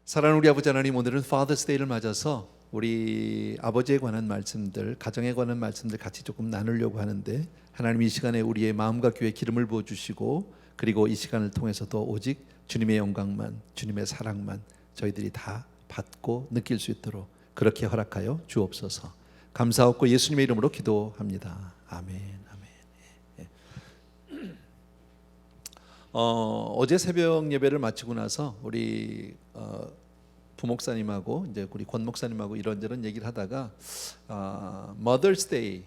사랑하는 우리 아버지 하나님, 오늘은 Father's Day를 맞아서 우리 아버지에 관한 말씀들, 가정에 관한 말씀들 같이 조금 나누려고 하는데, 하나님 이 시간에 우리의 마음과 귀에 기름을 부어주시고, 그리고 이 시간을 통해서도 오직 주님의 영광만, 주님의 사랑만 저희들이 다 받고 느낄 수 있도록 그렇게 허락하여 주옵소서. 감사하고 예수님의 이름으로 기도합니다. 아멘. 어제 새벽 예배를 마치고 나서 우리 부목사님하고 이제 우리 권 목사님하고 이런저런 얘기를 하다가 Mother's Day,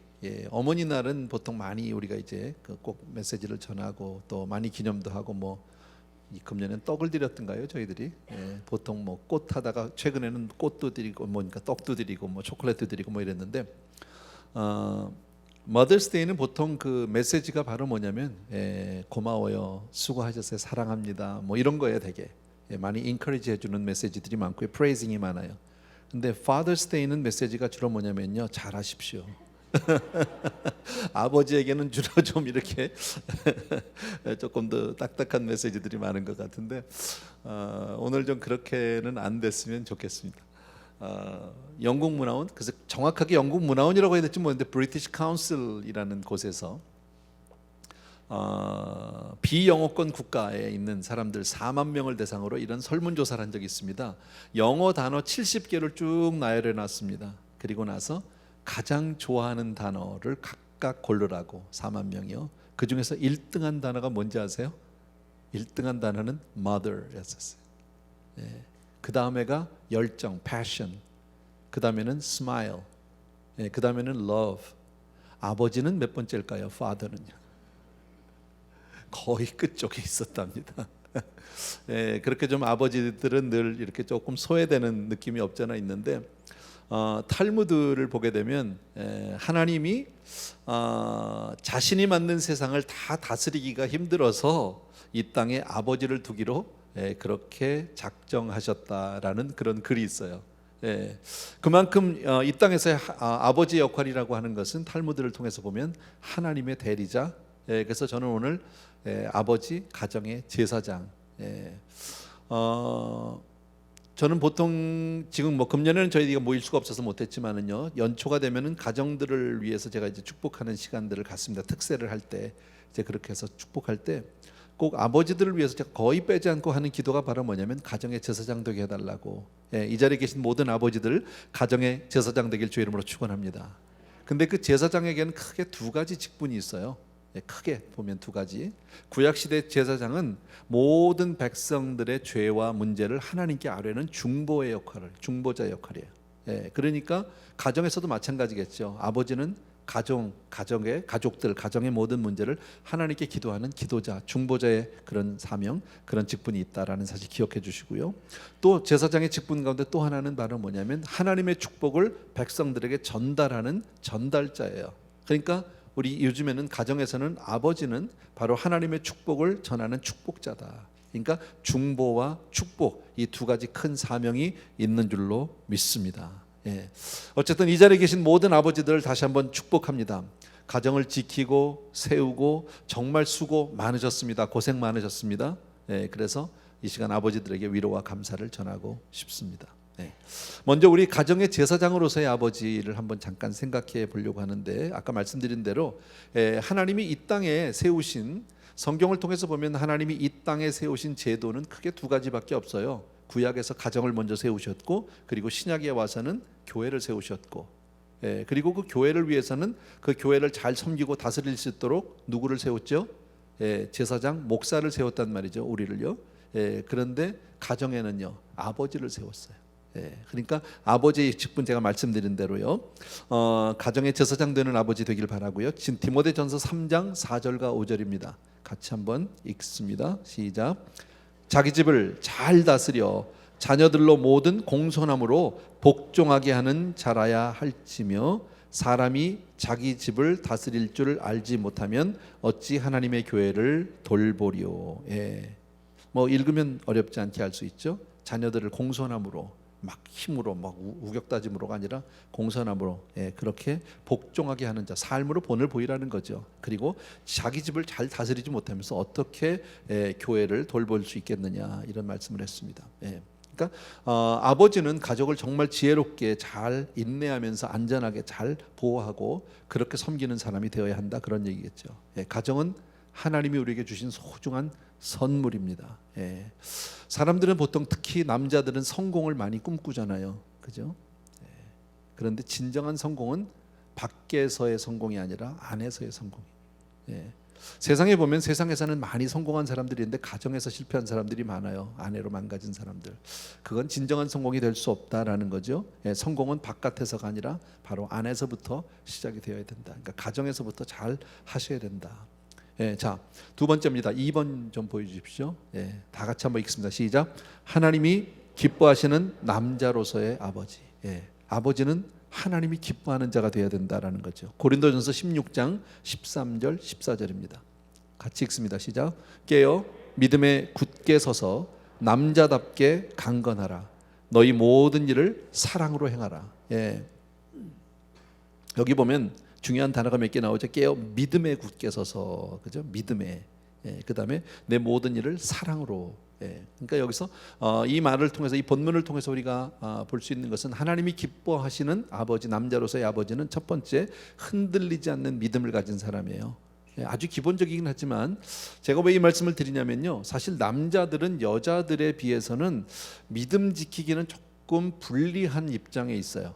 어머니 날은 보통 많이 우리가 이제 꼭 메시지를 전하고 또 많이 기념도 하고 뭐 이 금년엔 떡을 드렸던가요 저희들이? 보통 뭐 꽃 하다가 최근에는 꽃도 드리고 뭐니까 떡도 드리고 뭐 초콜릿도 드리고 뭐 이랬는데 Mother's Day는 보통 그 메시지가 바로 뭐냐면 고마워요, 수고하셨어요, 사랑합니다, 뭐 이런 거예요. 되게 많이 인커리지 해주는 메시지들이 많고요, 프레이징이 많아요. 근데 Father's Day는 메시지가 주로 뭐냐면요, 잘하십시오. 아버지에게는 주로 좀 이렇게 조금 더 딱딱한 메시지들이 많은 것 같은데 오늘 좀 그렇게는 안 됐으면 좋겠습니다. 영국 문화원, 그래서 정확하게 영국 문화원이라고 해야 될지 모르겠는데 브리티시 카운슬이라는 곳에서 비영어권 국가에 있는 사람들 4만 명을 대상으로 이런 설문조사를 한 적이 있습니다. 영어 단어 70개를 쭉 나열해 놨습니다. 그리고 나서 가장 좋아하는 단어를 각각 고르라고 4만 명이요. 그 중에서 1등한 단어가 뭔지 아세요? 1등한 단어는 mother였었어요. 그 다음에가 열정, passion. 그 다음에는 smile. 그 다음에는 love. 아버지는 몇 번째일까요? father는요. 거의 끝쪽에 있었답니다. 그렇게 좀 아버지들은 늘 이렇게 조금 소외되는 느낌이 없잖아 있는데 탈무드를 보게 되면 하나님이 자신이 만든 세상을 다 다스리기가 힘들어서 이 땅에 아버지를 두기로 그렇게 작정하셨다라는 그런 글이 있어요. 그만큼 이 땅에서의 아버지의 역할이라고 하는 것은 탈무드를 통해서 보면 하나님의 대리자. 그래서 저는 오늘 아버지 가정의 제사장. 저는 보통 지금 뭐 금년에는 저희가 모일 수가 없어서 못했지만은요, 연초가 되면은 가정들을 위해서 제가 이제 축복하는 시간들을 갖습니다. 특세를 할 때 이제 그렇게 해서 축복할 때 꼭 아버지들을 위해서 제가 거의 빼지 않고 하는 기도가 바로 뭐냐면 가정의 제사장 되게 해달라고. 이 자리에 계신 모든 아버지들 가정의 제사장 되길 주의 이름으로 축원합니다. 근데 그 제사장에게는 크게 두 가지 직분이 있어요. 크게 보면 두 가지. 구약시대 제사장은 모든 백성들의 죄와 문제를 하나님께 아뢰는 중보의 역할을, 중보자 역할이에요. 그러니까 가정에서도 마찬가지겠죠. 아버지는 가족들, 가정의 모든 문제를 하나님께 기도하는 기도자, 중보자의 그런 사명, 그런 직분이 있다라는 사실 기억해 주시고요. 또 제사장의 직분 가운데 또 하나는 바로 뭐냐면 하나님의 축복을 백성들에게 전달하는 전달자예요. 그러니까 우리 요즘에는 가정에서는 아버지는 바로 하나님의 축복을 전하는 축복자다. 그러니까 중보와 축복, 이 두 가지 큰 사명이 있는 줄로 믿습니다. 어쨌든 이 자리에 계신 모든 아버지들 다시 한번 축복합니다. 가정을 지키고 세우고 정말 수고 많으셨습니다. 고생 많으셨습니다. 그래서 이 시간 아버지들에게 위로와 감사를 전하고 싶습니다. 먼저 우리 가정의 제사장으로서의 아버지를 한번 잠깐 생각해 보려고 하는데, 아까 말씀드린 대로 하나님이 이 땅에 세우신, 성경을 통해서 보면 하나님이 이 땅에 세우신 제도는 크게 두 가지밖에 없어요. 구약에서 가정을 먼저 세우셨고, 그리고 신약에 와서는 교회를 세우셨고, 그리고 그 교회를 위해서는 그 교회를 잘 섬기고 다스릴 수 있도록 누구를 세웠죠? 제사장, 목사를 세웠단 말이죠, 우리를요. 그런데 가정에는요, 아버지를 세웠어요. 그러니까 아버지의 직분, 제가 말씀드린 대로요, 가정의 제사장 되는 아버지 되길 바라고요. 지금 디모데전서 3장 4절과 5절입니다. 같이 한번 읽습니다. 시작. 자기 집을 잘 다스려 자녀들로 모든 공손함으로 복종하게 하는 자라야 할지며, 사람이 자기 집을 다스릴 줄 알지 못하면 어찌 하나님의 교회를 돌보리요. 뭐 읽으면 어렵지 않게 할 수 있죠. 자녀들을 공손함으로, 막 힘으로, 막 우격다짐으로가 아니라 공손함으로 그렇게 복종하게 하는 자, 삶으로 본을 보이라는 거죠. 그리고 자기 집을 잘 다스리지 못하면서 어떻게 교회를 돌볼 수 있겠느냐, 이런 말씀을 했습니다. 그러니까 아버지는 가족을 정말 지혜롭게 잘 인내하면서 안전하게 잘 보호하고 그렇게 섬기는 사람이 되어야 한다, 그런 얘기겠죠. 예, 가정은 하나님이 우리에게 주신 소중한 선물입니다. 예. 사람들은 보통 특히 남자들은 성공을 많이 꿈꾸잖아요, 그죠? 예. 그런데 진정한 성공은 밖에서의 성공이 아니라 안에서의 성공이에요. 예. 세상에 보면 세상에서는 많이 성공한 사람들이 있는데 가정에서 실패한 사람들이 많아요. 아내로 망가진 사람들. 그건 진정한 성공이 될 수 없다라는 거죠. 예, 성공은 바깥에서가 아니라 바로 안에서부터 시작이 되어야 된다. 그러니까 가정에서부터 잘 하셔야 된다. 예, 자, 두 번째입니다. 2번 좀 보여주십시오. 예, 다 같이 한번 읽습니다. 시작. 하나님이 기뻐하시는 남자로서의 아버지. 예, 아버지는 하나님이 기뻐하는 자가 되어야 된다라는 거죠. 고린도전서 16장 13절 14절입니다. 같이 읽습니다. 시작. 깨어 믿음에 굳게 서서 남자답게 강건하라. 너희 모든 일을 사랑으로 행하라. 예. 여기 보면 중요한 단어가 몇 개 나오죠. 깨어 믿음에 굳게 서서, 그죠? 믿음에. 예. 그다음에 내 모든 일을 사랑으로. 예. 그러니까 여기서 이 말을 통해서, 이 본문을 통해서 우리가 볼 수 있는 것은 하나님이 기뻐하시는 아버지, 남자로서의 아버지는 첫 번째 흔들리지 않는 믿음을 가진 사람이에요. 예. 아주 기본적이긴 하지만 제가 왜 이 말씀을 드리냐면요, 사실 남자들은 여자들에 비해서는 믿음 지키기는 조금 불리한 입장에 있어요.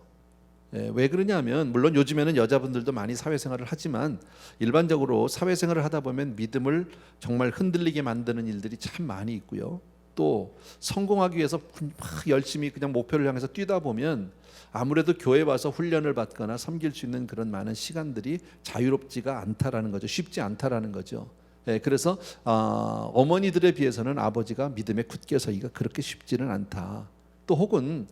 예, 왜 그러냐면 물론 요즘에는 여자분들도 많이 사회생활을 하지만 일반적으로 사회생활을 하다 보면 믿음을 정말 흔들리게 만드는 일들이 참 많이 있고요. 또 성공하기 위해서 막 열심히 그냥 목표를 향해서 뛰다 보면 아무래도 교회 와서 훈련을 받거나 섬길 수 있는 그런 많은 시간들이 자유롭지가 않다라는 거죠. 쉽지 않다라는 거죠. 예, 그래서 어머니들에 비해서는 아버지가 믿음에 굳게 서기가 그렇게 쉽지는 않다. 또 혹은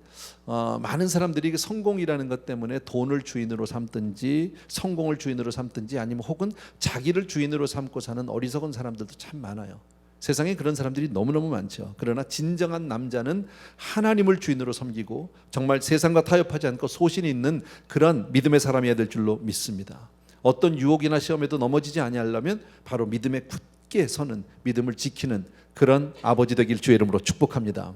많은 사람들이 성공이라는 것 때문에 돈을 주인으로 삼든지 성공을 주인으로 삼든지 아니면 혹은 자기를 주인으로 삼고 사는 어리석은 사람들도 참 많아요. 세상에 그런 사람들이 너무너무 많죠. 그러나 진정한 남자는 하나님을 주인으로 섬기고 정말 세상과 타협하지 않고 소신이 있는 그런 믿음의 사람이어야 될 줄로 믿습니다. 어떤 유혹이나 시험에도 넘어지지 아니하려면 바로 믿음에 굳게 서는, 믿음을 지키는 그런 아버지 되길 주의 이름으로 축복합니다.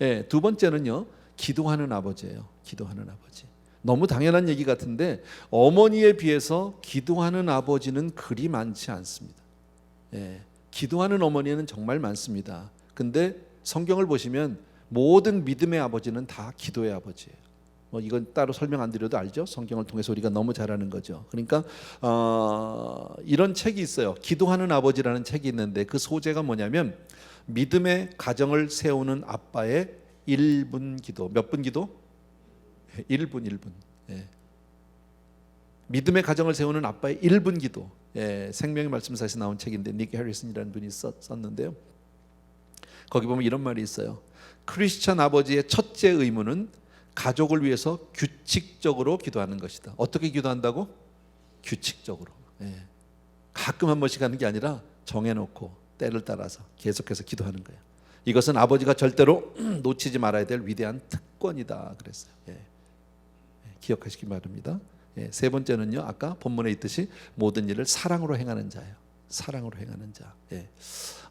예, 두 번째는요, 기도하는 아버지예요. 기도하는 아버지. 너무 당연한 얘기 같은데 어머니에 비해서 기도하는 아버지는 그리 많지 않습니다. 예, 기도하는 어머니는 정말 많습니다. 근데 성경을 보시면 모든 믿음의 아버지는 다 기도의 아버지예요. 뭐 이건 따로 설명 안 드려도 알죠? 성경을 통해서 우리가 너무 잘 아는 거죠. 그러니까 이런 책이 있어요. 기도하는 아버지라는 책이 있는데 그 소재가 뭐냐면 믿음의 가정을 세우는 아빠의 1분 기도. 몇 분 기도? 1분. 예. 믿음의 가정을 세우는 아빠의 1분 기도. 예. 생명의 말씀사에서 나온 책인데 닉 해리슨이라는 분이 썼는데요. 거기 보면 이런 말이 있어요. 크리스찬 아버지의 첫째 의무는 가족을 위해서 규칙적으로 기도하는 것이다. 어떻게 기도한다고? 규칙적으로. 예. 가끔 한 번씩 하는 게 아니라 정해놓고 때를 따라서 계속해서 기도하는 거예요. 이것은 아버지가 절대로 놓치지 말아야 될 위대한 특권이다 그랬어요. 예. 기억하시기 바랍니다. 예. 세 번째는요, 아까 본문에 있듯이 모든 일을 사랑으로 행하는 자예요. 사랑으로 행하는 자. 예.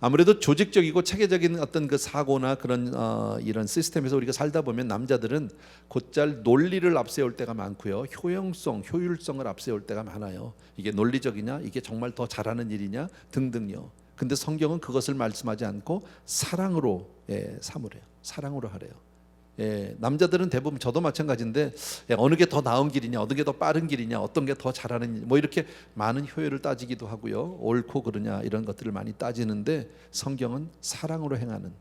아무래도 조직적이고 체계적인 어떤 그 사고나 그런 이런 시스템에서 우리가 살다 보면 남자들은 곧잘 논리를 앞세울 때가 많고요, 효용성, 효율성을 앞세울 때가 많아요. 이게 논리적이냐, 이게 정말 더 잘하는 일이냐 등등요. 근데 성경은 그것을 말씀하지 않고 사랑으로 삼으래요. 사랑으로 하래요. 남자들은 대부분 저도 마찬가지인데 어느 게 더 나은 길이냐, 어느 게 더 빠른 길이냐, 어떤 게 더 잘하는 뭐 이렇게 많은 효율을 따지기도 하고요, 옳고 그르냐 이런 것들을 많이 따지는데 성경은 사랑으로 행하는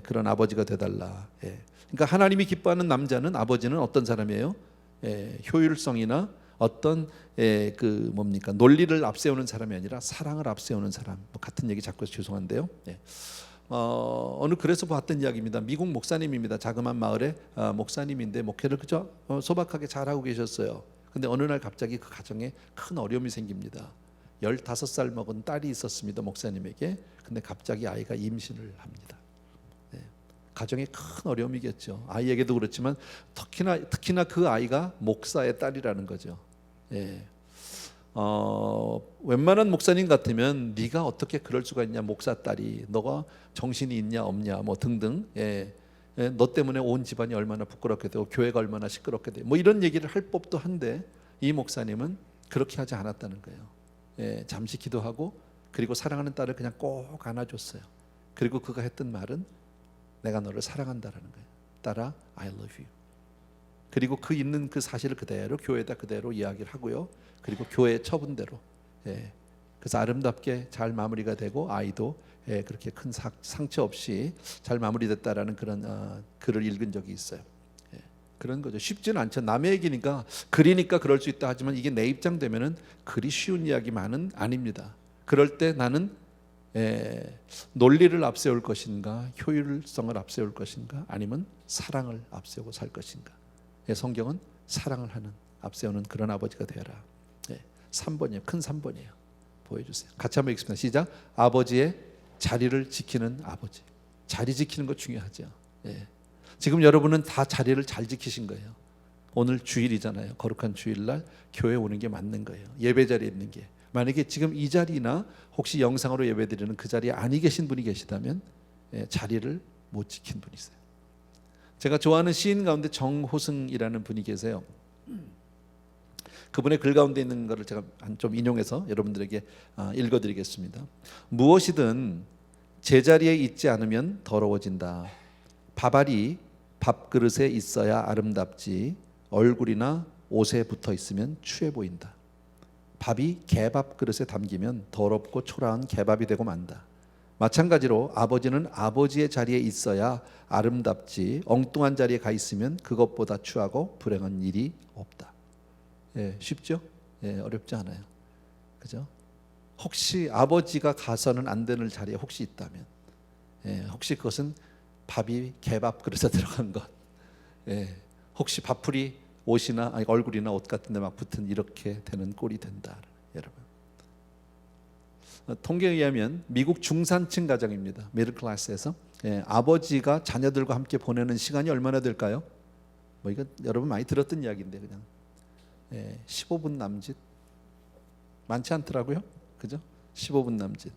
그런 아버지가 되달라. 그러니까 하나님이 기뻐하는 남자는, 아버지는 어떤 사람이에요? 효율성이나 어떤 그 뭡니까, 논리를 앞세우는 사람이 아니라 사랑을 앞세우는 사람. 뭐 같은 얘기 자꾸 해서 죄송한데요. 어느 그래서 봤던 이야기입니다. 미국 목사님입니다. 자그마한 마을의 목사님인데 목회를 그저 소박하게 잘하고 계셨어요. 근데 어느 날 갑자기 그 가정에 큰 어려움이 생깁니다. 15살 먹은 딸이 있었습니다, 목사님에게. 근데 갑자기 아이가 임신을 합니다. 가정에 큰 어려움이겠죠. 아이에게도 그렇지만 특히나 그 아이가 목사의 딸이라는 거죠. 웬만한 목사님 같으면 네가 어떻게 그럴 수가 있냐, 목사 딸이, 너가 정신이 있냐 없냐 뭐 등등 너 때문에 온 집안이 얼마나 부끄럽게 되고 교회가 얼마나 시끄럽게 돼. 뭐 이런 얘기를 할 법도 한데 이 목사님은 그렇게 하지 않았다는 거예요. 잠시 기도하고 그리고 사랑하는 딸을 그냥 꼭 안아줬어요. 그리고 그가 했던 말은 내가 너를 사랑한다라는 거예요. 딸아, I love you. 그리고 그 있는 그 사실을 그대로 교회에다 그대로 이야기를 하고요. 그리고 교회의 처분대로. 그래서 아름답게 잘 마무리가 되고 아이도 그렇게 큰 상처 없이 잘 마무리됐다라는 그런 글을 읽은 적이 있어요. 그런 거죠. 쉽지는 않죠. 남의 얘기니까 글이니까 그럴 수 있다 하지만 이게 내 입장 되면은 그리 쉬운 이야기만은 아닙니다. 그럴 때 나는 논리를 앞세울 것인가, 효율성을 앞세울 것인가, 아니면 사랑을 앞세우고 살 것인가. 성경은 사랑을 하는, 앞세우는 그런 아버지가 되어라. 3번이에요. 큰 3번이에요. 보여주세요. 같이 한번 읽습니다. 시작. 아버지의 자리를 지키는 아버지. 자리 지키는 거 중요하죠. 지금 여러분은 다 자리를 잘 지키신 거예요. 오늘 주일이잖아요. 거룩한 주일날 교회 오는 게 맞는 거예요. 예배 자리에 있는 게. 만약에 지금 이 자리나 혹시 영상으로 예배드리는 그 자리에 아니 계신 분이 계시다면 자리를 못 지킨 분이세요. 제가 좋아하는 시인 가운데 정호승이라는 분이 계세요. 그분의 글 가운데 있는 것을 제가 좀 인용해서 여러분들에게 읽어드리겠습니다. 무엇이든 제자리에 있지 않으면 더러워진다. 밥알이 밥그릇에 있어야 아름답지 얼굴이나 옷에 붙어 있으면 추해 보인다. 밥이 개밥 그릇에 담기면 더럽고 초라한 개밥이 되고 만다. 마찬가지로 아버지는 아버지의 자리에 있어야 아름답지 엉뚱한 자리에 가 있으면 그것보다 추하고 불행한 일이 없다. 쉽죠? 어렵지 않아요. 그죠? 혹시 아버지가 가서는 안 되는 자리에 혹시 있다면 혹시 그것은 밥이 개밥 그릇에 들어간 것, 혹시 밥풀이 옷이나 얼굴이나 옷 같은 데 막 붙은 이렇게 되는 꼴이 된다. 여러분, 통계에 의하면 미국 중산층 가정입니다. 미들 클래스에서 아버지가 자녀들과 함께 보내는 시간이 얼마나 될까요? 뭐 이거 여러분 많이 들었던 이야기인데 그냥 15분 남짓. 많지 않더라고요. 그죠? 15분 남짓.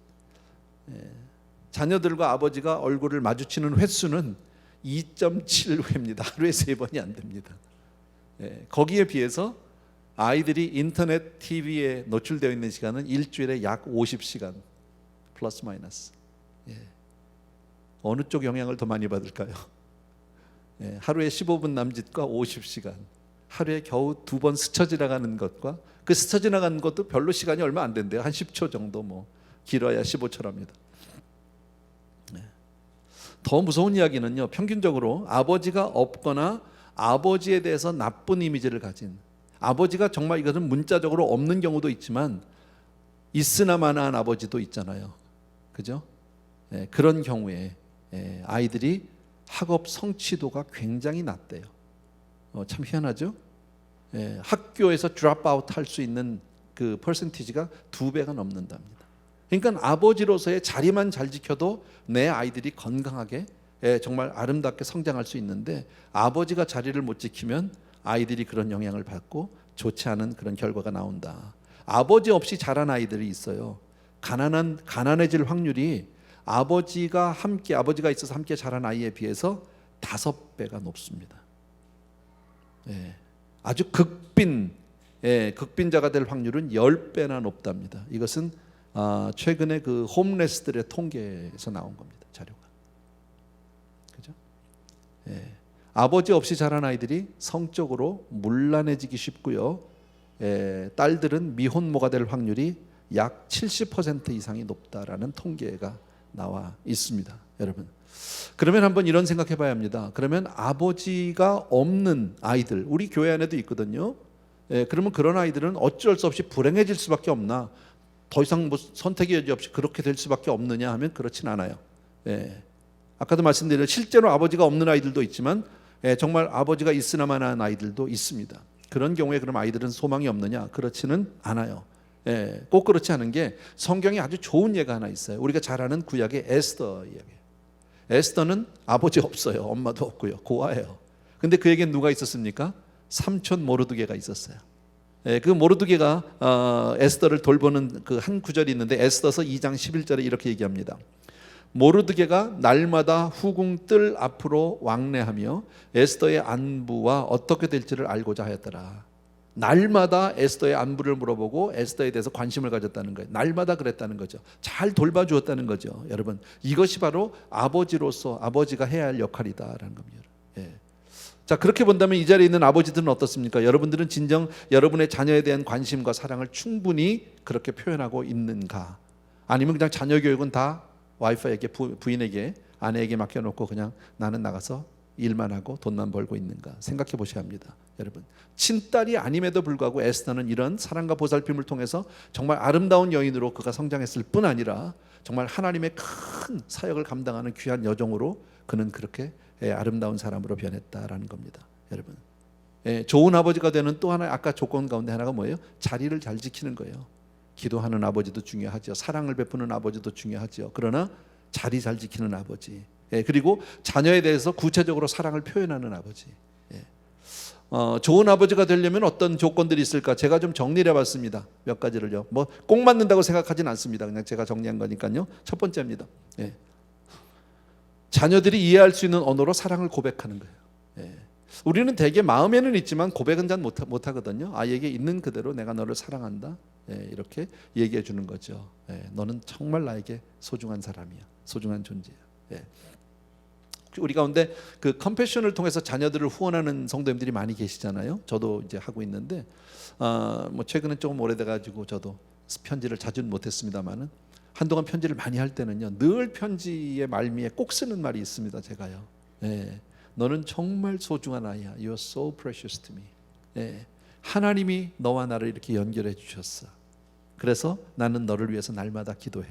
자녀들과 아버지가 얼굴을 마주치는 횟수는 2.7회입니다. 하루에 3번이 안 됩니다. 거기에 비해서 아이들이 인터넷, TV에 노출되어 있는 시간은 일주일에 약 50시간 플러스 마이너스. 어느 쪽 영향을 더 많이 받을까요? 하루에 15분 남짓과 50시간. 하루에 겨우 2번 스쳐 지나가는 것과 그 스쳐 지나가는 것도 별로 시간이 얼마 안 된대요. 한 10초 정도, 뭐 길어야 15초랍니다. 더 무서운 이야기는요, 평균적으로 아버지가 없거나 아버지에 대해서 나쁜 이미지를 가진, 아버지가 정말 이것은 문자적으로 없는 경우도 있지만 있으나마나한 아버지도 있잖아요. 그죠? 그런 경우에 아이들이 학업 성취도가 굉장히 낮대요. 참 희한하죠? 학교에서 드롭아웃 할 수 있는 그 퍼센티지가 2배가 넘는답니다. 그러니까 아버지로서의 자리만 잘 지켜도 내 아이들이 건강하게 정말 아름답게 성장할 수 있는데 아버지가 자리를 못 지키면 아이들이 그런 영향을 받고 좋지 않은 그런 결과가 나온다. 아버지 없이 자란 아이들이 있어요. 가난해질 확률이 아버지가 있어서 함께 자란 아이에 비해서 5배가 높습니다. 아주 극빈자가 될 확률은 10배나 높답니다. 이것은 최근에 그 홈레스들의 통계에서 나온 겁니다. 자료가. 그죠? 아버지 없이 자란 아이들이 성적으로 문란해지기 쉽고요. 딸들은 미혼모가 될 확률이 약 70% 이상이 높다라는 통계가 나와 있습니다. 여러분, 그러면 한번 이런 생각해 봐야 합니다. 그러면 아버지가 없는 아이들, 우리 교회 안에도 있거든요. 그러면 그런 아이들은 어쩔 수 없이 불행해질 수밖에 없나? 더 이상 뭐 선택의 여지 없이 그렇게 될 수밖에 없느냐 하면 그렇진 않아요. 아까도 말씀드린 실제로 아버지가 없는 아이들도 있지만 정말 아버지가 있으나마나한 아이들도 있습니다. 그런 경우에 그럼 아이들은 소망이 없느냐? 그렇지는 않아요. 꼭 그렇지 않은 게 성경에 아주 좋은 예가 하나 있어요. 우리가 잘 아는 구약의 에스더 이야기. 에스더는 아버지 없어요. 엄마도 없고요. 고아예요. 근데 그에겐 누가 있었습니까? 삼촌 모르드게가 있었어요. 그 모르드게가 에스더를 돌보는 그 한 구절이 있는데 에스더서 2장 11절에 이렇게 얘기합니다. 모르드게가 날마다 후궁 뜰 앞으로 왕래하며 에스더의 안부와 어떻게 될지를 알고자 하였더라. 날마다 에스더의 안부를 물어보고 에스더에 대해서 관심을 가졌다는 거예요. 날마다 그랬다는 거죠. 잘 돌봐주었다는 거죠. 여러분, 이것이 바로 아버지로서 아버지가 해야 할 역할이다라는 겁니다. 예. 자, 그렇게 본다면 이 자리에 있는 아버지들은 어떻습니까? 여러분들은 진정 여러분의 자녀에 대한 관심과 사랑을 충분히 그렇게 표현하고 있는가? 아니면 그냥 자녀 교육은 다 와이프에게, 부인에게, 아내에게 맡겨놓고 그냥 나는 나가서 일만 하고 돈만 벌고 있는가 생각해 보셔야 합니다. 여러분, 친딸이 아님에도 불구하고 에스더는 이런 사랑과 보살핌을 통해서 정말 아름다운 여인으로 그가 성장했을 뿐 아니라 정말 하나님의 큰 사역을 감당하는 귀한 여종으로 그는 그렇게 아름다운 사람으로 변했다라는 겁니다. 여러분, 좋은 아버지가 되는 또 하나의 아까 조건 가운데 하나가 뭐예요? 자리를 잘 지키는 거예요. 기도하는 아버지도 중요하죠. 사랑을 베푸는 아버지도 중요하죠. 그러나 자리 잘 지키는 아버지, 그리고 자녀에 대해서 구체적으로 사랑을 표현하는 아버지. 좋은 아버지가 되려면 어떤 조건들이 있을까? 제가 좀 정리를 해봤습니다. 몇 가지를요. 뭐 꼭 맞는다고 생각하진 않습니다. 그냥 제가 정리한 거니까요. 첫 번째입니다. 자녀들이 이해할 수 있는 언어로 사랑을 고백하는 거예요. 우리는 대개 마음에는 있지만 고백은 잘 못하거든요. 아이에게 있는 그대로 내가 너를 사랑한다, 이렇게 얘기해 주는 거죠. 너는 정말 나에게 소중한 사람이야, 소중한 존재야. 우리 가운데 그 컴패션을 통해서 자녀들을 후원하는 성도님들이 많이 계시잖아요. 저도 이제 하고 있는데 뭐 최근에 조금 오래돼 가지고 저도 편지를 자주는 못했습니다만은 한동안 편지를 많이 할 때는요, 늘 편지의 말미에 꼭 쓰는 말이 있습니다. 제가요. 너는 정말 소중한 아이야. You're so precious to me. 하나님이 너와 나를 이렇게 연결해 주셨어. 그래서 나는 너를 위해서 날마다 기도해.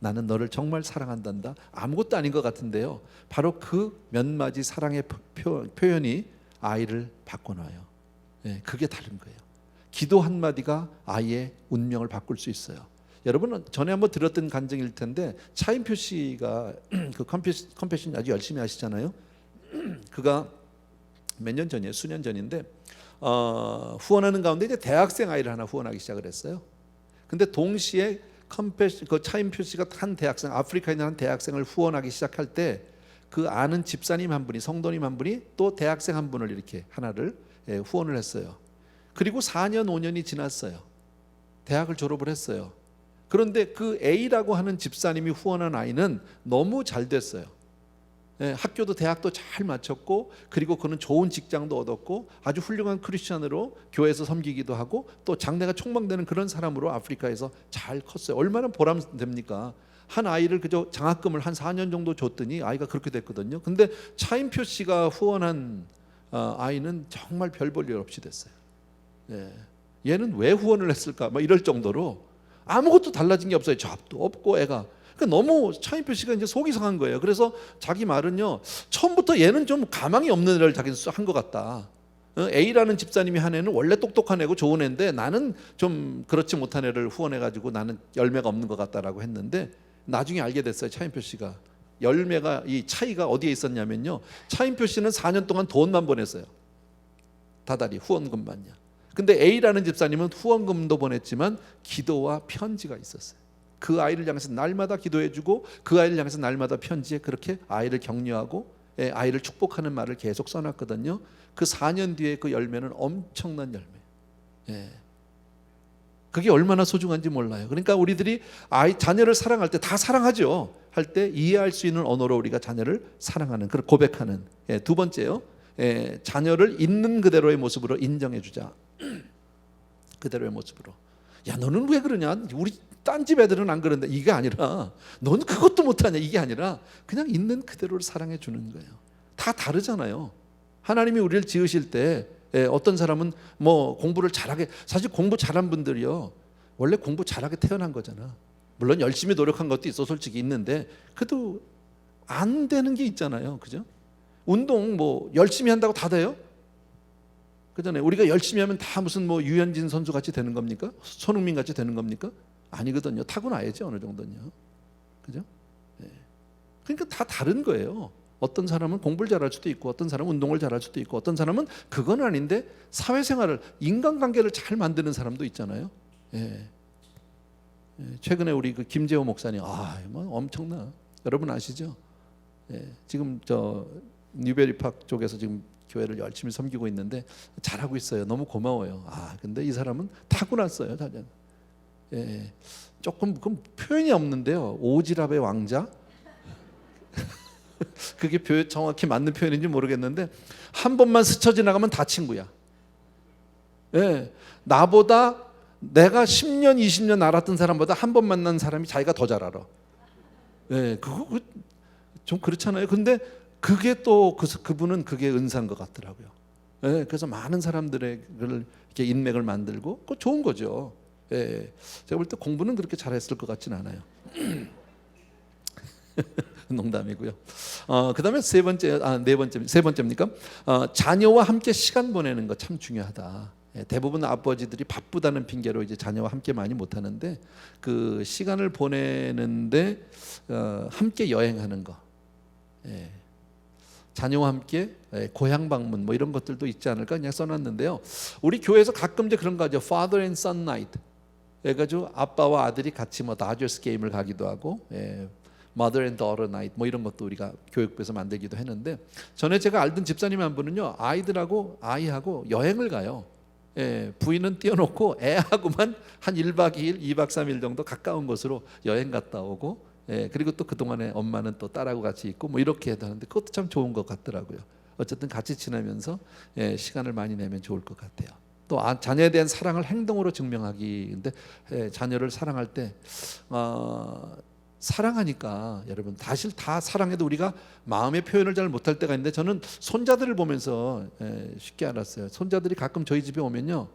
나는 너를 정말 사랑한단다. 아무것도 아닌 것 같은데요, 바로 그 몇 마디 사랑의 표현이 아이를 바꿔놔요. 그게 다른 거예요. 기도 한마디가 아이의 운명을 바꿀 수 있어요. 여러분은 전에 한번 들었던 간증일 텐데, 차인표 씨가 그 컴패션 아주 열심히 하시잖아요. 그가 몇 년 전이에요, 수년 전인데 후원하는 가운데 이제 대학생 아이를 하나 후원하기 시작을 했어요. 근데 동시에 그 차인표 씨가 한 대학생, 아프리카에 있는 한 대학생을 후원하기 시작할 때 그 아는 집사님 한 분이, 성도님 한 분이 또 대학생 한 분을 이렇게 하나를 후원을 했어요. 그리고 4년 5년이 지났어요. 대학을 졸업을 했어요. 그런데 그 A라고 하는 집사님이 후원한 아이는 너무 잘 됐어요. 학교도 대학도 잘 마쳤고, 그리고 그는 좋은 직장도 얻었고 아주 훌륭한 크리스천으로 교회에서 섬기기도 하고 또 장래가 촉망되는 그런 사람으로 아프리카에서 잘 컸어요. 얼마나 보람됩니까? 한 아이를 그저 장학금을 한 4년 정도 줬더니 아이가 그렇게 됐거든요. 근데 차인표 씨가 후원한 아이는 정말 별 볼 일 없이 됐어요. 얘는 왜 후원을 했을까? 막 이럴 정도로 아무것도 달라진 게 없어요. 잡도 없고 애가. 그러니까 너무 차인표 씨가 이제 속이 상한 거예요. 그래서 자기 말은요, 처음부터 얘는 좀 가망이 없는 애를 자기는 한 것 같다. A라는 집사님이 한 애는 원래 똑똑한 애고 좋은 애인데 나는 좀 그렇지 못한 애를 후원해가지고 나는 열매가 없는 것 같다라고 했는데, 나중에 알게 됐어요. 차인표 씨가 열매가, 이 차이가 어디에 있었냐면요, 차인표 씨는 4년 동안 돈만 보냈어요. 다달이 후원금만요. 근데 A라는 집사님은 후원금도 보냈지만 기도와 편지가 있었어요. 그 아이를 향해서 날마다 기도해주고 그 아이를 향해서 날마다 편지에 그렇게 아이를 격려하고 아이를 축복하는 말을 계속 써놨거든요. 그 4년 뒤에 그 열매는 엄청난 열매. 그게 얼마나 소중한지 몰라요. 그러니까 우리들이 자녀를 사랑할 때, 다 사랑하죠. 할 때 이해할 수 있는 언어로 우리가 자녀를 사랑하는, 그걸 고백하는. 두 번째요, 자녀를 있는 그대로의 모습으로 인정해주자. 그대로의 모습으로. 야, 너는 왜 그러냐? 우리 딴 집 애들은 안 그런다. 이게 아니라, 너는 그것도 못하냐? 이게 아니라 그냥 있는 그대로를 사랑해 주는 거예요. 다 다르잖아요. 하나님이 우리를 지으실 때 어떤 사람은 뭐 공부를 잘하게, 사실 공부 잘한 분들이요, 원래 공부 잘하게 태어난 거잖아. 물론 열심히 노력한 것도 있어, 솔직히 있는데 그래도 안 되는 게 있잖아요. 그죠? 운동 뭐 열심히 한다고 다 돼요? 그잖아요. 우리가 열심히 하면 다 무슨 뭐 유현진 선수 같이 되는 겁니까? 손흥민 같이 되는 겁니까? 아니거든요. 타고나야지 어느 정도는요. 그죠? 그러니까 다 다른 거예요. 어떤 사람은 공부를 잘할 수도 있고, 어떤 사람은 운동을 잘할 수도 있고, 어떤 사람은 그건 아닌데 사회생활을, 인간관계를 잘 만드는 사람도 있잖아요. 최근에 우리 그 김재호 목사님, 뭐 엄청나. 여러분 아시죠? 지금 저 뉴베리팍 쪽에서 지금 교회를 열심히 섬기고 있는데 잘하고 있어요. 너무 고마워요. 근데 이 사람은 타고났어요, 자녀. 조금 그 표현이 없는데요. 오지랖의 왕자. 그게 정확히 맞는 표현인지 모르겠는데 한 번만 스쳐 지나가면 다 친구야. 나보다 내가 10년, 20년 알았던 사람보다 한 번 만난 사람이 자기가 더 잘 알아. 그거 좀 그렇잖아요. 근데 그게 또 그분은 그게 은사인 것 같더라고요. 그래서 많은 사람들의 이렇게 인맥을 만들고 그거 좋은 거죠. 제가 볼 때 공부는 그렇게 잘했을 것 같진 않아요. 농담이고요. 그다음에 세 번째입니까? 자녀와 함께 시간 보내는 거 참 중요하다. 대부분 아버지들이 바쁘다는 핑계로 이제 자녀와 함께 많이 못 하는데 그 시간을 보내는데 함께 여행하는 거, 자녀와 함께 고향 방문 뭐 이런 것들도 있지 않을까 그냥 써놨는데요. 우리 교회에서 가끔 이제 그런 거 하죠. Father and Son Night. 그래가지고 아빠와 아들이 같이 뭐 다저스 게임을 가기도 하고, Mother and Daughter Night 뭐 이런 것도 우리가 교육부에서 만들기도 했는데 전에 제가 알던 집사님 한 분은요 아이하고 여행을 가요. 부인은 띄워놓고 애하고만 한 1박 2일, 2박 3일 정도 가까운 곳으로 여행 갔다 오고, 그리고 또 그동안에 엄마는 또 딸하고 같이 있고 뭐 이렇게 해도 하는데 그것도 참 좋은 것 같더라고요. 어쨌든 같이 지내면서 시간을 많이 내면 좋을 것 같아요. 또 자녀에 대한 사랑을 행동으로 증명하기. 근데 자녀를 사랑할 때 사랑하니까 여러분 사실 다 사랑해도 우리가 마음의 표현을 잘 못할 때가 있는데 저는 손자들을 보면서 쉽게 알았어요. 손자들이 가끔 저희 집에 오면요,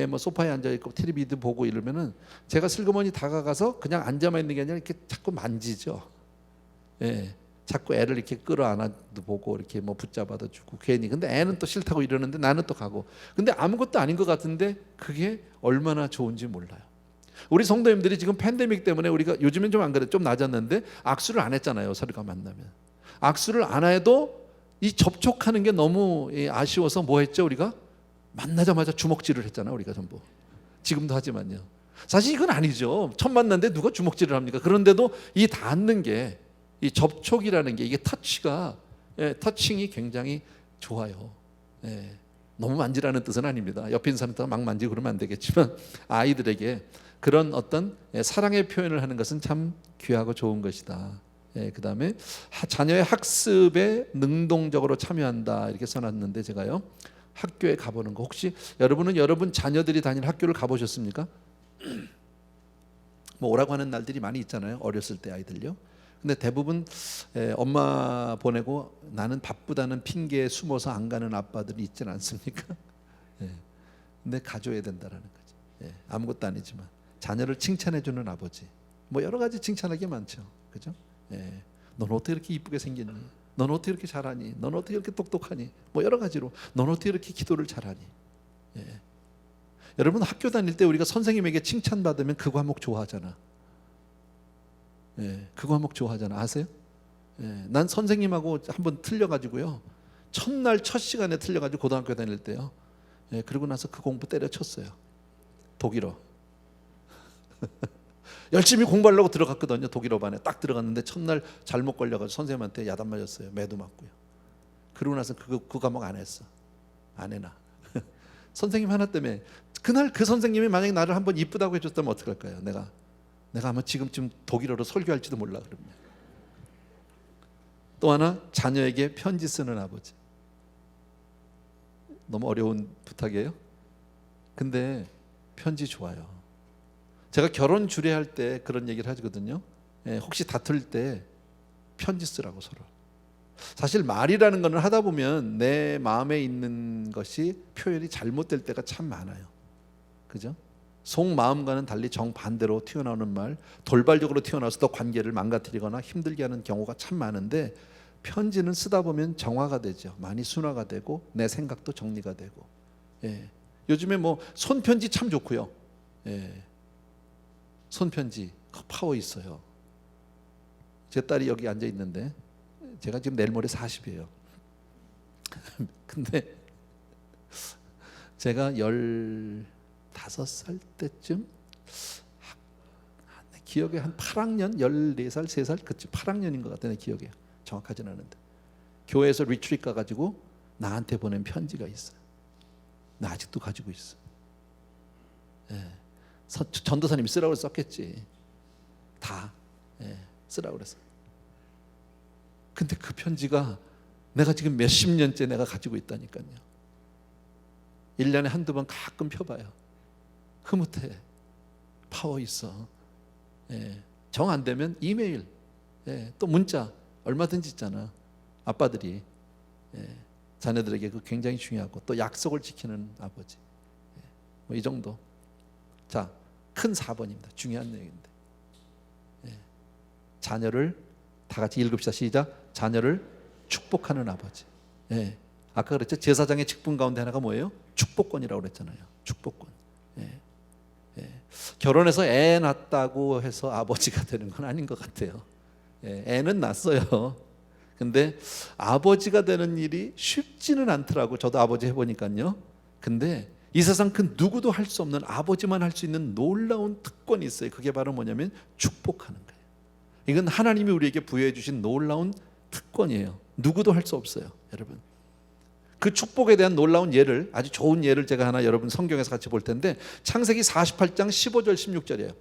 뭐 소파에 앉아 있고 텔레비도 보고 이러면은 제가 슬그머니 다가가서 그냥 앉아만 있는 게 아니라 이렇게 자꾸 만지죠. 자꾸 애를 이렇게 끌어안아도 보고 이렇게 뭐 붙잡아도 주고 괜히. 근데 애는 또 싫다고 이러는데 나는 또 가고. 근데 아무것도 아닌 것 같은데 그게 얼마나 좋은지 몰라요. 우리 성도님들이 지금 팬데믹 때문에 우리가 요즘엔 좀 안 그래, 좀 낮았는데 악수를 안 했잖아요. 서로가 만나면 악수를 안 해도 이 접촉하는 게 너무 아쉬워서 뭐 했죠? 우리가 만나자마자 주먹질을 했잖아요. 우리가 전부 지금도 하지만요. 사실 이건 아니죠. 처음 만났는데 누가 주먹질을 합니까? 그런데도 이 닿는 게, 이 접촉이라는 게, 이게 터칭이 굉장히 좋아요. 너무 만지라는 뜻은 아닙니다. 옆에 있는 사람한테 막 만지고 그러면 안 되겠지만 아이들에게 그런 어떤 사랑의 표현을 하는 것은 참 귀하고 좋은 것이다. 그 다음에 자녀의 학습에 능동적으로 참여한다 이렇게 써놨는데 제가요, 학교에 가보는 거, 혹시 여러분은 여러분 자녀들이 다니는 학교를 가보셨습니까? 뭐 오라고 하는 날들이 많이 있잖아요. 어렸을 때 아이들요. 근데 대부분 엄마 보내고 나는 바쁘다는 핑계에 숨어서 안 가는 아빠들이 있지는 않습니까? 근데 가줘야 된다라는 거죠. 아무것도 아니지만 자녀를 칭찬해주는 아버지, 뭐 여러 가지 칭찬하기 많죠, 그죠? 넌 어떻게 이렇게 이쁘게 생겼니? 넌 어떻게 이렇게 잘하니? 넌 어떻게 이렇게 똑똑하니? 뭐 여러 가지로 넌 어떻게 이렇게 기도를 잘하니? 여러분 학교 다닐 때 우리가 선생님에게 칭찬받으면 그 과목 좋아하잖아. 그 과목 좋아하잖아. 아세요? 난 선생님하고 한번 틀려가지고요, 첫날 첫 시간에 틀려가지고 고등학교 다닐 때요, 그러고 나서 그 공부 때려쳤어요. 독일어. 열심히 공부하려고 들어갔거든요. 독일어 반에 딱 들어갔는데 첫날 잘못 걸려가지고 선생님한테 야단 맞았어요. 매도 맞고요. 그러고 나서 그 과목 안 했어. 안 해나. 선생님 하나 때문에. 그날 그 선생님이 만약에 나를 한번 이쁘다고 해줬다면 어떡할까요? 내가 아마 지금쯤 독일어로 설교할지도 몰라. 그러면. 또 하나, 자녀에게 편지 쓰는 아버지. 너무 어려운 부탁이에요. 근데 편지 좋아요. 제가 결혼 주례할 때 그런 얘기를 하거든요. 혹시 다툴 때 편지 쓰라고 서로. 사실 말이라는 거는 하다 보면 내 마음에 있는 것이 표현이 잘못될 때가 참 많아요. 그죠? 속마음과는 달리 정반대로 튀어나오는 말, 돌발적으로 튀어나와서 또 관계를 망가뜨리거나 힘들게 하는 경우가 참 많은데, 편지는 쓰다 보면 정화가 되죠. 많이 순화가 되고 내 생각도 정리가 되고. 요즘에 뭐 손편지 참 좋고요. 손편지 파워 있어요. 제 딸이 여기 앉아 있는데 제가 지금 내일 모레 40이에요. 근데 제가 15살 때쯤 기억에 한 8학년, 14살, 3살 그치 8학년인 것 같아 내 기억에 정확하진 않은데 교회에서 리트릿 가가지고 나한테 보낸 편지가 있어요. 나 아직도 가지고 있어. 예. 전도사님이 쓰라고 썼겠지. 다 쓰라고 그랬어. 근데 그 편지가 내가 지금 몇십 년째 내가 가지고 있다니까요. 1년에 한두 번 가끔 펴봐요. 흐뭇해. 파워 있어. 정 안 되면 이메일, 또 문자 얼마든지 있잖아. 아빠들이 자녀들에게 그 굉장히 중요하고 또 약속을 지키는 아버지. 뭐 이 정도. 자, 큰 4번입니다. 중요한 내용인데. 자녀를 다 같이 읽읍시다. 시작. 자녀를 축복하는 아버지. 아까 그랬죠. 제사장의 직분 가운데 하나가 뭐예요? 축복권이라고 그랬잖아요. 축복권. 결혼해서 애 낳았다고 해서 아버지가 되는 건 아닌 것 같아요. 애는 낳았어요. 근데 아버지가 되는 일이 쉽지는 않더라고. 저도 아버지 해보니까요. 근데 이 세상 그 누구도 할 수 없는 아버지만 할 수 있는 놀라운 특권이 있어요. 그게 바로 뭐냐면 축복하는 거예요. 이건 하나님이 우리에게 부여해 주신 놀라운 특권이에요. 누구도 할 수 없어요. 여러분, 그 축복에 대한 놀라운 예를, 아주 좋은 예를 제가 하나 여러분 성경에서 같이 볼 텐데, 창세기 48장 15절 16절이에요.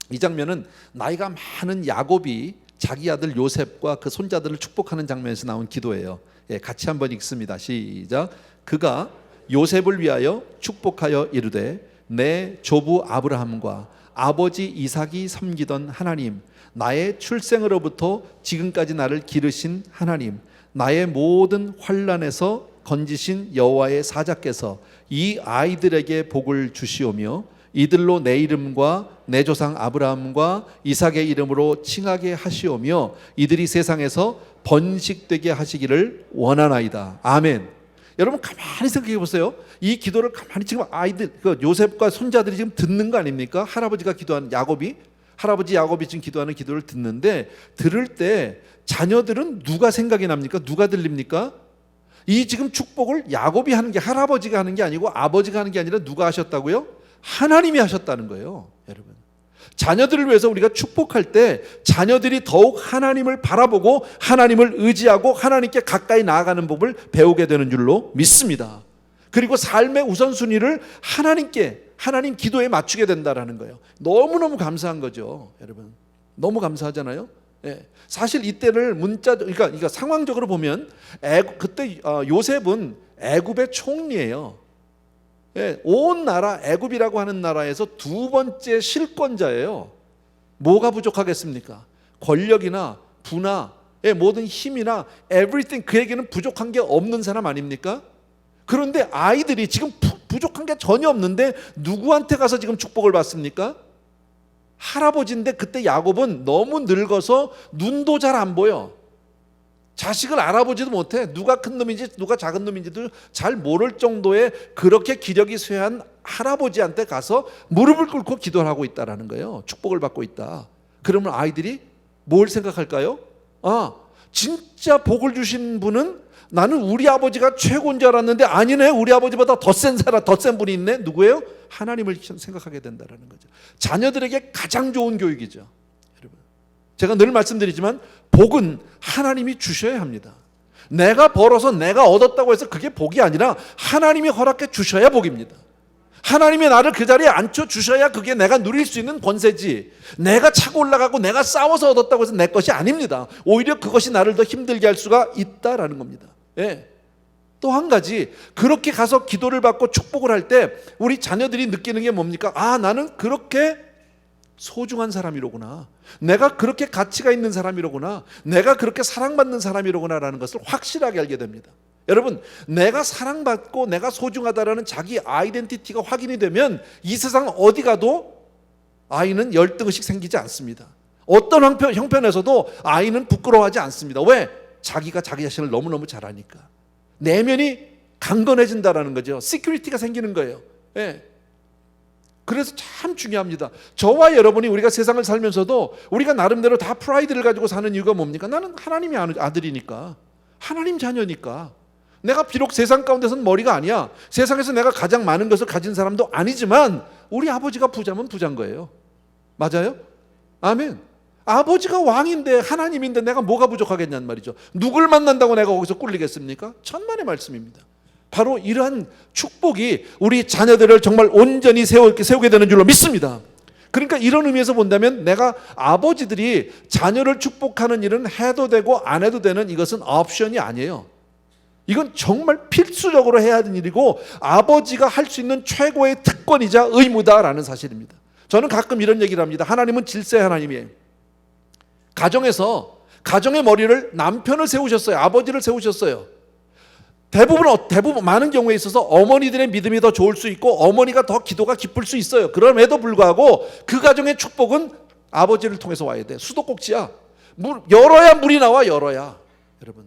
이 장면은 나이가 많은 야곱이 자기 아들 요셉과 그 손자들을 축복하는 장면에서 나온 기도예요. 같이 한번 읽습니다. 시작. 그가 요셉을 위하여 축복하여 이르되 내 조부 아브라함과 아버지 이삭이 섬기던 하나님, 나의 출생으로부터 지금까지 나를 기르신 하나님, 나의 모든 환난에서 건지신 여호와의 사자께서 이 아이들에게 복을 주시오며 이들로 내 이름과 내 조상 아브라함과 이삭의 이름으로 칭하게 하시오며 이들이 세상에서 번식되게 하시기를 원하나이다. 아멘. 여러분 가만히 생각해 보세요. 이 기도를 가만히 지금 아이들, 그 요셉과 손자들이 지금 듣는 거 아닙니까? 할아버지가 기도하는, 할아버지 야곱이 지금 기도하는 기도를 듣는데, 들을 때 자녀들은 누가 생각이 납니까? 누가 들립니까? 이 지금 축복을 야곱이 하는 게, 할아버지가 하는 게 아니고 아버지가 하는 게 아니라 누가 하셨다고요? 하나님이 하셨다는 거예요. 여러분, 자녀들을 위해서 우리가 축복할 때 자녀들이 더욱 하나님을 바라보고 하나님을 의지하고 하나님께 가까이 나아가는 법을 배우게 되는 줄로 믿습니다. 그리고 삶의 우선순위를 하나님 기도에 맞추게 된다라는 거예요. 너무너무 감사한 거죠. 여러분, 너무 감사하잖아요. 사실 이때를 그러니까 상황적으로 보면 그때 요셉은 애굽의 총리예요. 온 나라, 애굽이라고 하는 나라에서 두 번째 실권자예요. 뭐가 부족하겠습니까? 권력이나 부나 모든 힘이나 everything, 그에게는 부족한 게 없는 사람 아닙니까? 그런데 아이들이 지금 부족한 게 전혀 없는데 누구한테 가서 지금 축복을 받습니까? 할아버지인데 그때 야곱은 너무 늙어서 눈도 잘 안 보여. 자식을 알아보지도 못해. 누가 큰 놈인지 누가 작은 놈인지도 잘 모를 정도의 그렇게 기력이 쇠한 할아버지한테 가서 무릎을 꿇고 기도를 하고 있다라는 거예요. 축복을 받고 있다. 그러면 아이들이 뭘 생각할까요? 진짜 복을 주신 분은 나는 우리 아버지가 최고인 줄 알았는데 아니네, 우리 아버지보다 더 센 분이 있네. 누구예요? 하나님을 생각하게 된다는 거죠. 자녀들에게 가장 좋은 교육이죠. 여러분, 제가 늘 말씀드리지만 복은 하나님이 주셔야 합니다. 내가 벌어서 내가 얻었다고 해서 그게 복이 아니라 하나님이 허락해 주셔야 복입니다. 하나님이 나를 그 자리에 앉혀주셔야 그게 내가 누릴 수 있는 권세지, 내가 차고 올라가고 내가 싸워서 얻었다고 해서 내 것이 아닙니다. 오히려 그것이 나를 더 힘들게 할 수가 있다라는 겁니다. 또 한 가지, 그렇게 가서 기도를 받고 축복을 할 때 우리 자녀들이 느끼는 게 뭡니까? 나는 그렇게 소중한 사람이로구나, 내가 그렇게 가치가 있는 사람이로구나, 내가 그렇게 사랑받는 사람이로구나 라는 것을 확실하게 알게 됩니다. 여러분, 내가 사랑받고 내가 소중하다라는 자기 아이덴티티가 확인이 되면 이 세상 어디 가도 아이는 열등의식 생기지 않습니다. 어떤 형편에서도 아이는 부끄러워하지 않습니다. 왜? 자기가 자기 자신을 너무너무 잘 아니까. 내면이 강건해진다라는 거죠. 시큐리티가 생기는 거예요. 그래서 참 중요합니다. 저와 여러분이 우리가 세상을 살면서도 우리가 나름대로 다 프라이드를 가지고 사는 이유가 뭡니까? 나는 하나님의 아들이니까, 하나님 자녀니까. 내가 비록 세상 가운데서는 머리가 아니야, 세상에서 내가 가장 많은 것을 가진 사람도 아니지만 우리 아버지가 부자면 부자인 거예요. 맞아요? 아멘. 아버지가 왕인데 하나님인데 내가 뭐가 부족하겠냐는 말이죠. 누굴 만난다고 내가 거기서 꿀리겠습니까? 천만의 말씀입니다. 바로 이러한 축복이 우리 자녀들을 정말 온전히 세우게 되는 줄로 믿습니다. 그러니까 이런 의미에서 본다면 내가 아버지들이 자녀를 축복하는 일은 해도 되고 안 해도 되는, 이것은 옵션이 아니에요. 이건 정말 필수적으로 해야 하는 일이고 아버지가 할 수 있는 최고의 특권이자 의무다라는 사실입니다. 저는 가끔 이런 얘기를 합니다. 하나님은 질서의 하나님이에요. 가정에서 가정의 머리를 남편을 세우셨어요. 아버지를 세우셨어요. 대부분 많은 경우에 있어서 어머니들의 믿음이 더 좋을 수 있고 어머니가 더 기도가 깊을 수 있어요. 그럼에도 불구하고 그 가정의 축복은 아버지를 통해서 와야 돼. 수도꼭지야. 열어야 물이 나와. 열어야. 여러분,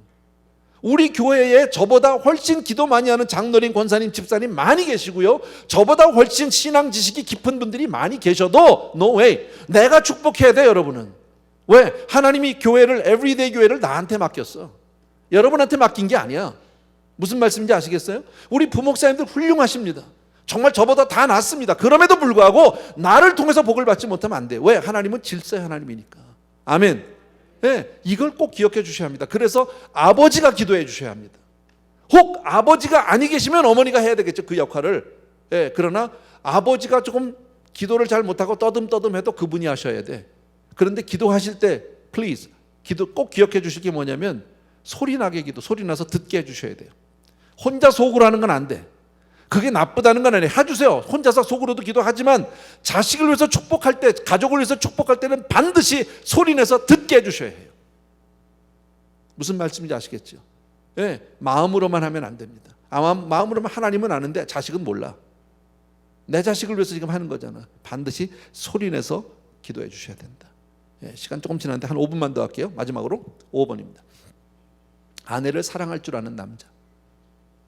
우리 교회에 저보다 훨씬 기도 많이 하는 장로님, 권사님, 집사님 많이 계시고요, 저보다 훨씬 신앙 지식이 깊은 분들이 많이 계셔도 no way. 내가 축복해야 돼. 여러분은 왜? 하나님이 교회를, 에브리데이 교회를 나한테 맡겼어. 여러분한테 맡긴 게 아니야. 무슨 말씀인지 아시겠어요? 우리 부목사님들 훌륭하십니다. 정말 저보다 다 낫습니다. 그럼에도 불구하고 나를 통해서 복을 받지 못하면 안 돼요. 왜? 하나님은 질서의 하나님이니까. 아멘. 네, 이걸 꼭 기억해 주셔야 합니다. 그래서 아버지가 기도해 주셔야 합니다. 혹 아버지가 아니 계시면 어머니가 해야 되겠죠, 그 역할을. 네, 그러나 아버지가 조금 기도를 잘 못하고 떠듬떠듬해도 그분이 하셔야 돼. 그런데 기도하실 때 please, 기도 꼭 기억해 주실 게 뭐냐면 소리 나게 소리 나서 듣게 해주셔야 돼요. 혼자 속으로 하는 건 안 돼. 그게 나쁘다는 건 아니에요. 해주세요. 혼자서 속으로도 기도하지만 자식을 위해서 축복할 때, 가족을 위해서 축복할 때는 반드시 소리내서 듣게 해주셔야 해요. 무슨 말씀인지 아시겠죠? 네, 마음으로만 하면 안 됩니다. 마음으로만 하나님은 아는데 자식은 몰라. 내 자식을 위해서 지금 하는 거잖아. 반드시 소리내서 기도해 주셔야 된다. 네, 시간 조금 지났는데 한 5분만 더 할게요. 마지막으로 5번입니다. 아내를 사랑할 줄 아는 남자.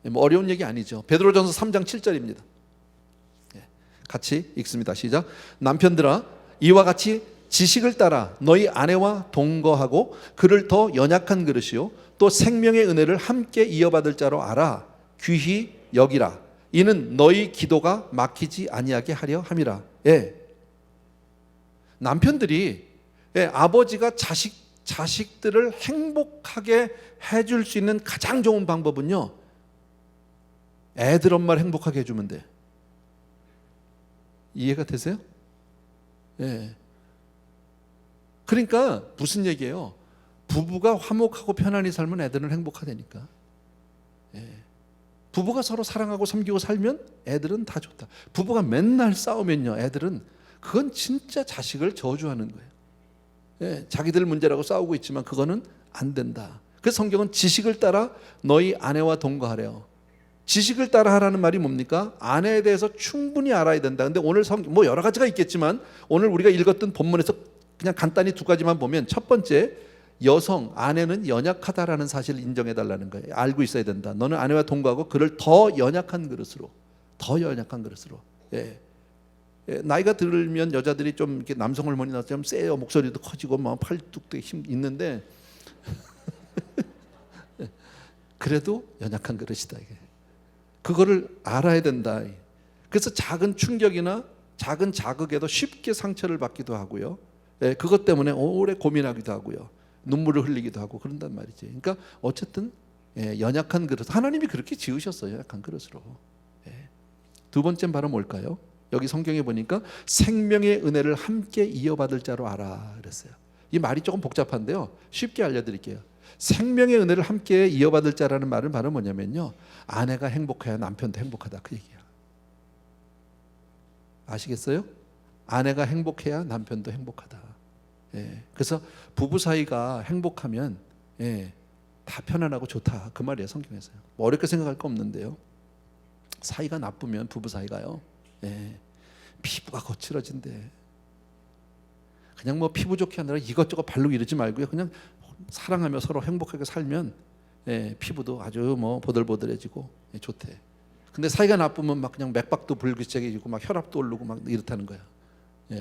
뭐 어려운 얘기 아니죠. 베드로전서 3장 7절입니다. 같이 읽습니다. 시작. 남편들아, 이와 같이 지식을 따라 너희 아내와 동거하고 그를 더 연약한 그릇이요 또 생명의 은혜를 함께 이어받을 자로 알아 귀히 여기라. 이는 너희 기도가 막히지 아니하게 하려 함이라. 예. 남편들이, 아버지가 자식들을 행복하게 해줄 수 있는 가장 좋은 방법은요, 애들 엄마를 행복하게 해주면 돼. 이해가 되세요? 예. 그러니까 무슨 얘기예요? 부부가 화목하고 편안히 살면 애들은 행복하다니까. 예. 부부가 서로 사랑하고 섬기고 살면 애들은 다 좋다. 부부가 맨날 싸우면요, 애들은 그건 진짜 자식을 저주하는 거예요. 예, 자기들 문제라고 싸우고 있지만 그거는 안 된다. 그래서 성경은 지식을 따라 너희 아내와 동거하래요. 지식을 따라 하라는 말이 뭡니까? 아내에 대해서 충분히 알아야 된다. 근데 오늘 뭐 여러 가지가 있겠지만 오늘 우리가 읽었던 본문에서 그냥 간단히 두 가지만 보면, 첫 번째, 여성, 아내는 연약하다라는 사실을 인정해 달라는 거예요. 알고 있어야 된다. 너는 아내와 동거하고 그를 더 연약한 그릇으로. 예. 나이가 들면 여자들이 좀 이렇게 남성 호르몬이 나서 좀 세요. 목소리도 커지고 막 팔뚝도 힘 있는데 그래도 연약한 그릇이다, 이게. 그거를 알아야 된다. 그래서 작은 충격이나 작은 자극에도 쉽게 상처를 받기도 하고요. 그것 때문에 오래 고민하기도 하고요. 눈물을 흘리기도 하고 그런단 말이지. 그러니까 어쨌든 연약한 그릇, 하나님이 그렇게 지으셨어요. 연약한 그릇으로. 두 번째는 바로 뭘까요? 여기 성경에 보니까 생명의 은혜를 함께 이어받을 자로 알아 그랬어요. 이 말이 조금 복잡한데요, 쉽게 알려드릴게요. 생명의 은혜를 함께 이어받을 자라는 말은 바로 뭐냐면요, 아내가 행복해야 남편도 행복하다, 그 얘기야. 아시겠어요? 아내가 행복해야 남편도 행복하다. 그래서 부부 사이가 행복하면 다 편안하고 좋다, 그 말이에요, 성경에서요. 뭐 어렵게 생각할 거 없는데요, 사이가 나쁘면 부부 사이가요, 피부가 거칠어진대. 그냥 뭐 피부 좋게 하느라 이것저것 바르고 이러지 말고요, 그냥 사랑하며 서로 행복하게 살면 피부도 아주 뭐 보들보들해지고 좋대. 근데 사이가 나쁘면 막 그냥 맥박도 불규칙해지고 막 혈압도 오르고 막 이렇다는 거야.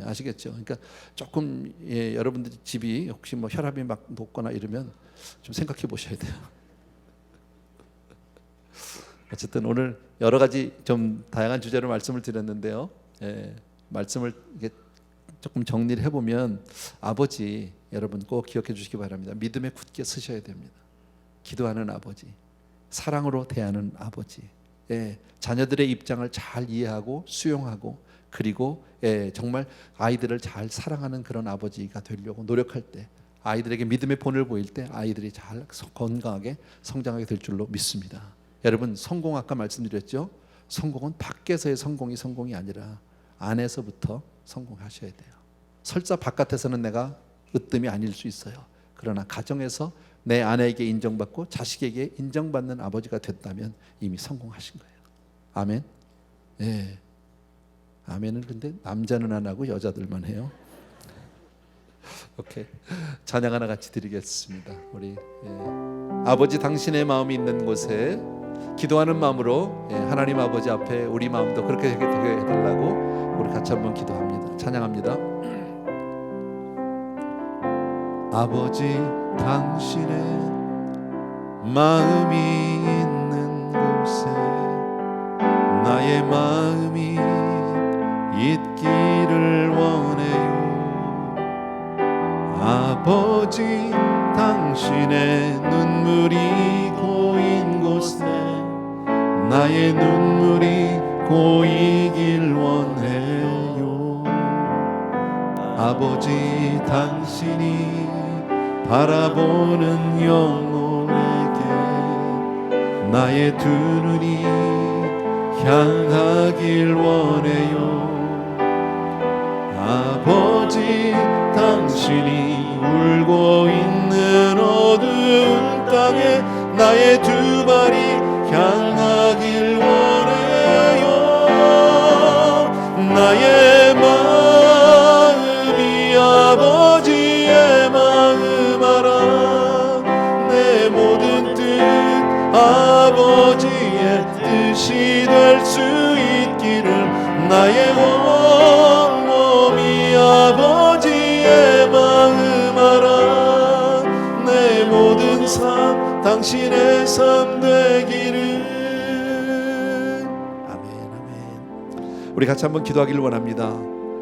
아시겠죠? 그러니까 조금 여러분들 집이 혹시 뭐 혈압이 막 높거나 이러면 좀 생각해 보셔야 돼요. 어쨌든 오늘 여러 가지 좀 다양한 주제로 말씀을 드렸는데요. 말씀을 이게 조금 정리를 해보면 아버지 여러분 꼭 기억해 주시기 바랍니다. 믿음에 굳게 서셔야 됩니다. 기도하는 아버지, 사랑으로 대하는 아버지, 자녀들의 입장을 잘 이해하고 수용하고 그리고 정말 아이들을 잘 사랑하는 그런 아버지가 되려고 노력할 때 아이들에게 믿음의 본을 보일 때 아이들이 잘 건강하게 성장하게 될 줄로 믿습니다. 여러분 성공 아까 말씀드렸죠? 성공은 밖에서의 성공이 아니라 안에서부터 성공하셔야 돼요. 설사 바깥에서는 내가 으뜸이 아닐 수 있어요. 그러나 가정에서 내 아내에게 인정받고 자식에게 인정받는 아버지가 됐다면 이미 성공하신 거예요. 아멘. 예. 아멘은 근데 남자는 안 하고 여자들만 해요. 오케이. 찬양 하나 같이 드리겠습니다. 우리 아버지 당신의 마음이 있는 곳에 기도하는 마음으로 하나님 아버지 앞에 우리 마음도 그렇게 되게 해달라고 우리 같이 한번 기도합니다. 찬양합니다. 아버지 당신의 마음이 있는 곳에 나의 마음이 있기를 원해요. 아버지 당신의 눈물이 고인 곳에 나의 눈물이 고이길 원해요. 아버지 당신이 바라보는 영혼에게 나의 두 눈이 향하길 원해요. 아버지 당신이 울고 있는 어두운 땅에 나의 두 발이 향하길 원해요. 나의 마음이 아버지의 마음 알아. 내 모든 뜻 아버지의 뜻이 될 수 있기를 나의 온몸이 아버지의 마음 알아. 내 모든 삶 당신의 삶 되기를. 아멘. 우리 같이 한번 기도하기를 원합니다.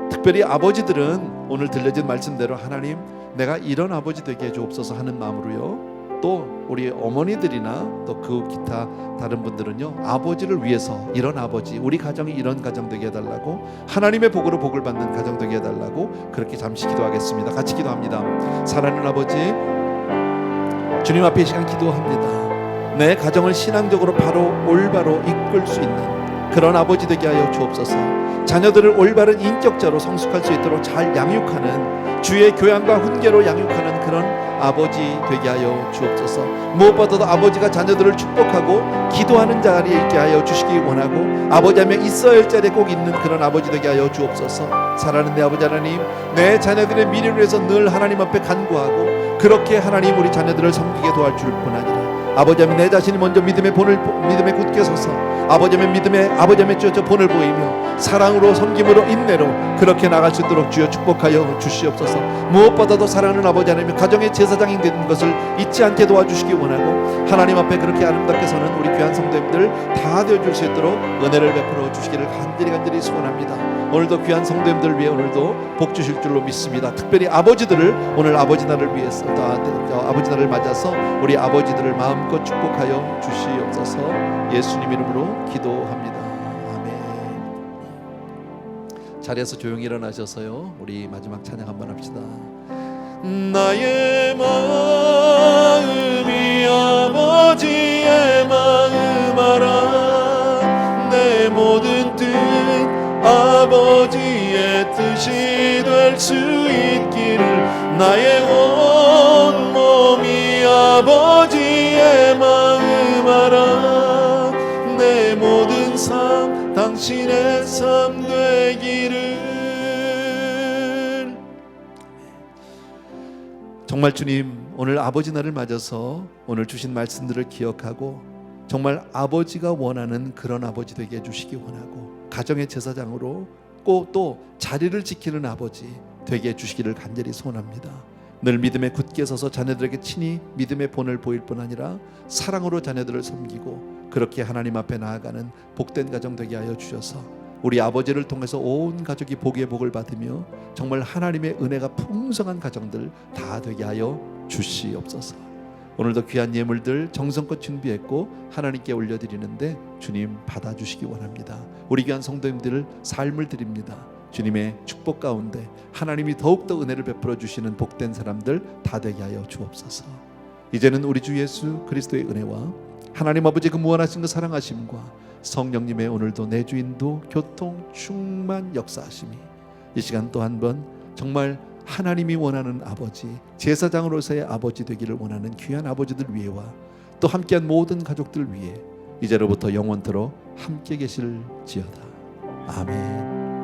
특별히 아버지들은 오늘 들려진 말씀대로 하나님 내가 이런 아버지 되게 해주옵소서 하는 마음으로요. 또 우리 어머니들이나 또 그 기타 다른 분들은요 아버지를 위해서 이런 아버지 우리 가정이 이런 가정 되게 해달라고 하나님의 복으로 복을 받는 가정 되게 해달라고 그렇게 잠시 기도하겠습니다. 같이 기도합니다. 사랑하는 아버지 주님 앞에 이 시간 기도합니다. 내 가정을 신앙적으로 바로 올바로 이끌 수 있는 그런 아버지 되게 하여 주옵소서. 자녀들을 올바른 인격자로 성숙할 수 있도록 잘 양육하는 주의 교양과 훈계로 양육하는 그런 아버지 되게 하여 주옵소서. 무엇보다도 아버지가 자녀들을 축복하고 기도하는 자리에 있게 하여 주시기 원하고 아버지 하면 있어야 할 자리에 꼭 있는 그런 아버지 되게 하여 주옵소서. 사랑하는 내 아버지 하나님, 내 자녀들의 미래를 위해서 늘 하나님 앞에 간구하고 그렇게 하나님 우리 자녀들을 섬기게 도와줄 뿐 아니라 아버지 하면 내 자신이 먼저 믿음에 굳게 서서 아버지 하면 아버지 하면 저 본을 보이며 사랑으로 섬김으로 인내로 그렇게 나갈 수 있도록 주여 축복하여 주시옵소서. 무엇보다도 사랑하는 아버지 하나님 가정의 제사장이 되는 것을 잊지 않게 도와주시기 원하고 하나님 앞에 그렇게 아름답게 서는 우리 귀한 성도님들 다 되어줄 수 있도록 은혜를 베풀어 주시기를 간절히 소원합니다. 오늘도 귀한 성도님들 위해 오늘도 복 주실 줄로 믿습니다. 특별히 아버지들을 오늘 아버지 날을 위해서 아버지 날을 맞아서 우리 아버지들을 마음껏 축복하여 주시옵소서. 예수님 이름으로 기도합니다. 아멘. 자리에서 조용히 일어나셔서요 우리 마지막 찬양 한번 합시다. 나의 마음이 아버지의 마음 알아. 내 모든 뜻 아버지의 뜻이 될 수 있기를 나의 온몸이 아버지의 마음 알아. 내 모든 삶 당신의 삶 되기를. 정말 주님 오늘 아버지 날을 맞아서 오늘 주신 말씀들을 기억하고 정말 아버지가 원하는 그런 아버지 되게 해주시기 원하고 가정의 제사장으로 꼭 또 자리를 지키는 아버지 되게 해주시기를 간절히 소원합니다. 늘 믿음에 굳게 서서 자녀들에게 친히 믿음의 본을 보일 뿐 아니라 사랑으로 자녀들을 섬기고 그렇게 하나님 앞에 나아가는 복된 가정 되게 하여 주셔서 우리 아버지를 통해서 온 가족이 복의 복을 받으며 정말 하나님의 은혜가 풍성한 가정들 다 되게 하여 주시옵소서. 오늘도 귀한 예물들 정성껏 준비했고 하나님께 올려드리는데 주님 받아주시기 원합니다. 우리 귀한 성도님들 삶을 드립니다. 주님의 축복 가운데 하나님이 더욱더 은혜를 베풀어 주시는 복된 사람들 다 되게 하여 주옵소서. 이제는 우리 주 예수 그리스도의 은혜와 하나님 아버지 그 무한하신 그 사랑하심과 성령님의 오늘도 내주인도 교통 충만 역사하심이 이 시간 또 한 번 정말 하나님이 원하는 아버지, 제사장으로서의 아버지 되기를 원하는 귀한 아버지들 위해와 또 함께한 모든 가족들 위해 이제로부터 영원토록 함께 계실지어다. 아멘.